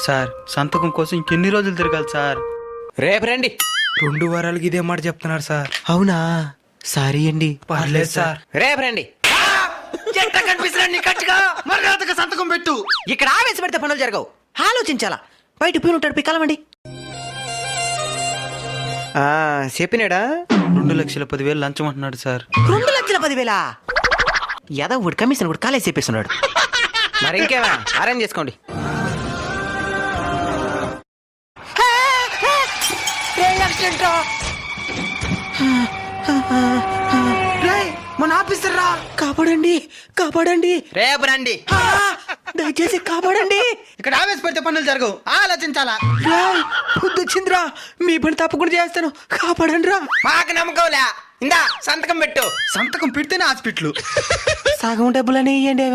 Sir సంతకం కోసం ఇంకెన్ని రోజులు తిరగాలి సార్? రేపు రండి. 2 వారాలకి ఇదే మాట చెప్తున్నారు సార్. అవునా? సారీ అండి. పర్లేదు సార్. రేపు రండి. సంతకం పెట్టు. ఇక్కడ ఆవేశ పెడితే పనులు జరగవు, ఆలోచించాలా. బయట పోయి ఉంటాడు, పిక్కలమండి. చెప్పినాడా? 2,10,000 లంచం అంటున్నాడు సార్. 2,10,000? యాదవ్ వాడు కమిషన్ కూడా కాలేజ్ చెప్పేస్తున్నాడు. మరి ఇంకేమా, అరేంజ్ చేసుకోండి. మన ఆఫీసర్ రా, కాపాడండి, కాపాడండి. రేపు రండి. దయచేసి కాపాడండి. ఇక్కడ ఆవేశపడితే పనులు జరగవు, ఆలోచించాలా. బుద్ధి వచ్చిందిరా, మీ పని తప్పకుండా చేస్తాను, కాపాడండి రా. మాకు నమ్మకంలే. ఇందా సంతకం పెట్టు. సంతకం పెడితేనే హాస్పిటల్. సగం డబ్బులని ఇయ్యండి.